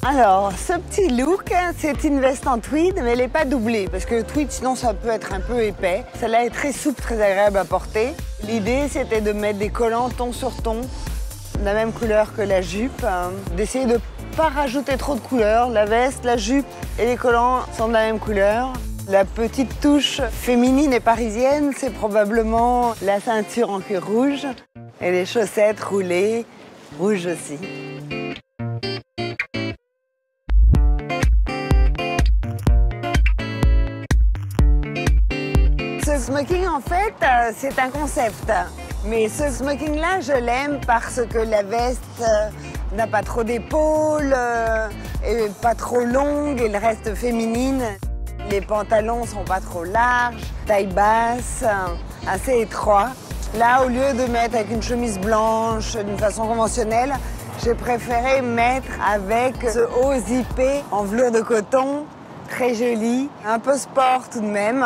Alors, ce petit look, c'est une veste en tweed, mais elle n'est pas doublée, parce que le tweed, sinon, ça peut être un peu épais. Celle-là est très souple, très agréable à porter. L'idée, c'était de mettre des collants ton sur ton, de la même couleur que la jupe, d'essayer de ne pas rajouter trop de couleurs. La veste, la jupe et les collants sont de la même couleur. La petite touche féminine et parisienne, c'est probablement la ceinture en cuir rouge et les chaussettes roulées, rouges aussi. Ce smoking, en fait, c'est un concept. Mais ce smoking-là, je l'aime parce que la veste n'a pas trop d'épaules, et pas trop longue, elle reste féminine. Les pantalons sont pas trop larges, taille basse, assez étroit. Là, au lieu de mettre avec une chemise blanche d'une façon conventionnelle, j'ai préféré mettre avec ce haut zippé en velours de coton, très joli, un peu sport tout de même.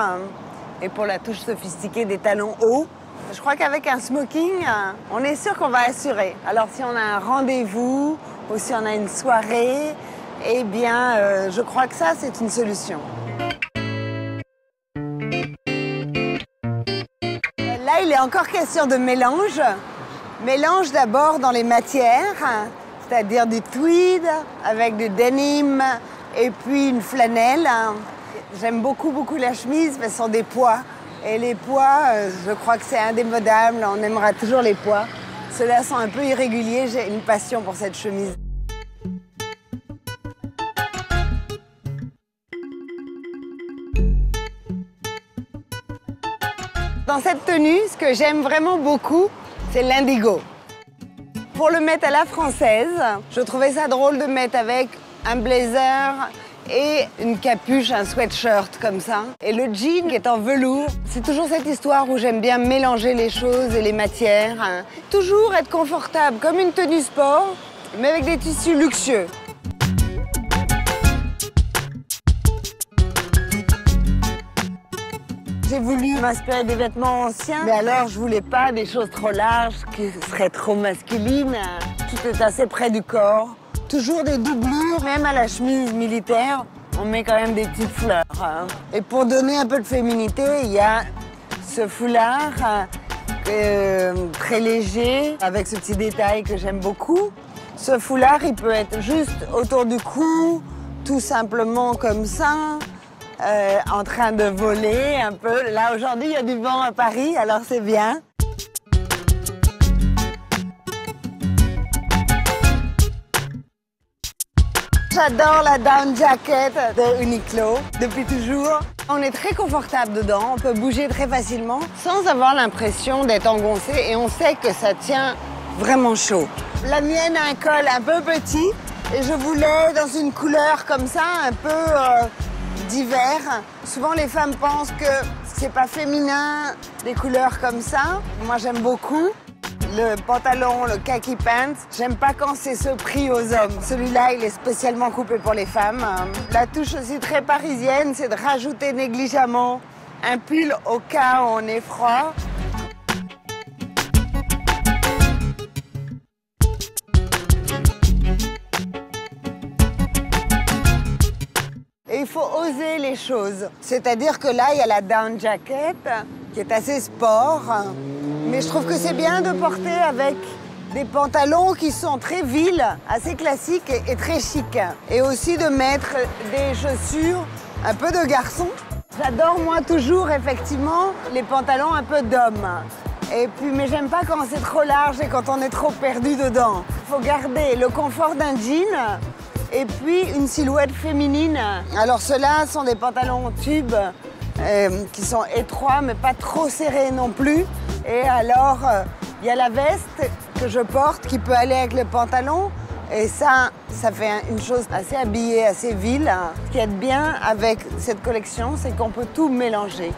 Et pour la touche sophistiquée, des talons hauts. Je crois qu'avec un smoking, on est sûr qu'on va assurer. Alors si on a un rendez-vous ou si on a une soirée, eh bien, je crois que ça, c'est une solution. Là, il est encore question de mélange. Mélange d'abord dans les matières, c'est-à-dire du tweed avec du denim et puis une flanelle. J'aime beaucoup la chemise, mais ce sont des pois. Et les pois, je crois que c'est indémodable, on aimera toujours les pois. Ceux-là sont un peu irréguliers, j'ai une passion pour cette chemise. Dans cette tenue, ce que j'aime vraiment beaucoup, c'est l'indigo. Pour le mettre à la française, je trouvais ça drôle de mettre avec un blazer et une capuche, un sweatshirt comme ça. Et le jean qui est en velours. C'est toujours cette histoire où j'aime bien mélanger les choses et les matières. Toujours être confortable, comme une tenue sport, mais avec des tissus luxueux. J'ai voulu m'inspirer des vêtements anciens, mais alors je voulais pas des choses trop larges qui seraient trop masculines. Tout est assez près du corps. Toujours des doublures, même à la chemise militaire, on met quand même des petites fleurs. Et pour donner un peu de féminité, il y a ce foulard très léger, avec ce petit détail que j'aime beaucoup. Ce foulard, il peut être juste autour du cou, tout simplement comme ça, en train de voler un peu. Là, aujourd'hui, il y a du vent à Paris, alors c'est bien. J'adore la down jacket de Uniqlo, depuis toujours. On est très confortable dedans, on peut bouger très facilement sans avoir l'impression d'être engoncé et on sait que ça tient vraiment chaud. La mienne a un col un peu petit et je voulais dans une couleur comme ça, un peu d'hiver. Souvent les femmes pensent que c'est pas féminin, des couleurs comme ça. Moi j'aime beaucoup. Le pantalon, le khaki pants, j'aime pas quand c'est ce prix aux hommes. Celui-là, il est spécialement coupé pour les femmes. La touche aussi très parisienne, c'est de rajouter négligemment un pull au cas où on est froid. Et il faut oser les choses. C'est-à-dire que là, il y a la down jacket qui est assez sport. Mais je trouve que c'est bien de porter avec des pantalons qui sont très vils, assez classiques et très chics. Et aussi de mettre des chaussures un peu de garçon. J'adore moi toujours effectivement les pantalons un peu d'homme. Et puis, mais j'aime pas quand c'est trop large et quand on est trop perdu dedans. Il faut garder le confort d'un jean et puis une silhouette féminine. Alors ceux-là sont des pantalons tubes qui sont étroits mais pas trop serrés non plus. Et alors, il y a la veste que je porte qui peut aller avec le pantalon. Et ça fait une chose assez habillée, assez vile. Ce qui est bien avec cette collection, c'est qu'on peut tout mélanger.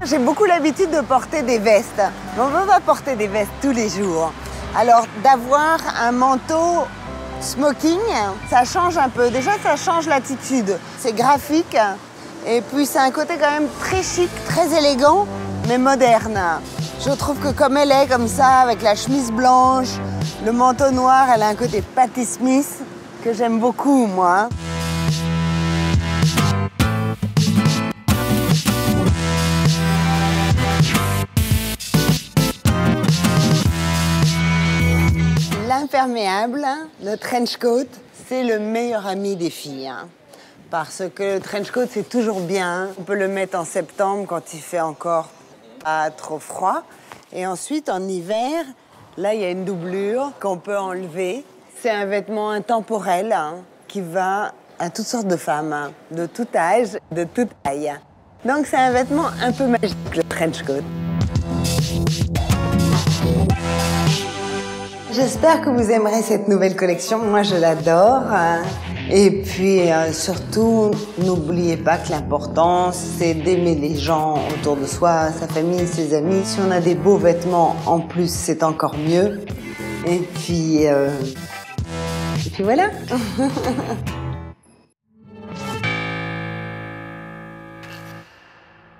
J'ai beaucoup l'habitude de porter des vestes. Mais on ne peut pas porter des vestes tous les jours. Alors, d'avoir un manteau smoking, ça change un peu. Déjà, ça change l'attitude. C'est graphique, Et puis c'est un côté quand même très chic, très élégant, mais moderne. Je trouve que comme elle est comme ça, avec la chemise blanche, le manteau noir, elle a un côté Patti Smith que j'aime beaucoup, moi. L'imperméable, le trench coat, c'est le meilleur ami des filles. Parce que le trench coat, c'est toujours bien. On peut le mettre en septembre quand il fait encore pas trop froid. Et ensuite, en hiver, là, il y a une doublure qu'on peut enlever. C'est un vêtement intemporel qui va à toutes sortes de femmes, de tout âge, de toute taille. Donc, c'est un vêtement un peu magique, le trench coat. J'espère que vous aimerez cette nouvelle collection. Moi, je l'adore. Et puis, surtout, n'oubliez pas que l'important, c'est d'aimer les gens autour de soi, sa famille, ses amis. Si on a des beaux vêtements, en plus, c'est encore mieux. Et puis voilà.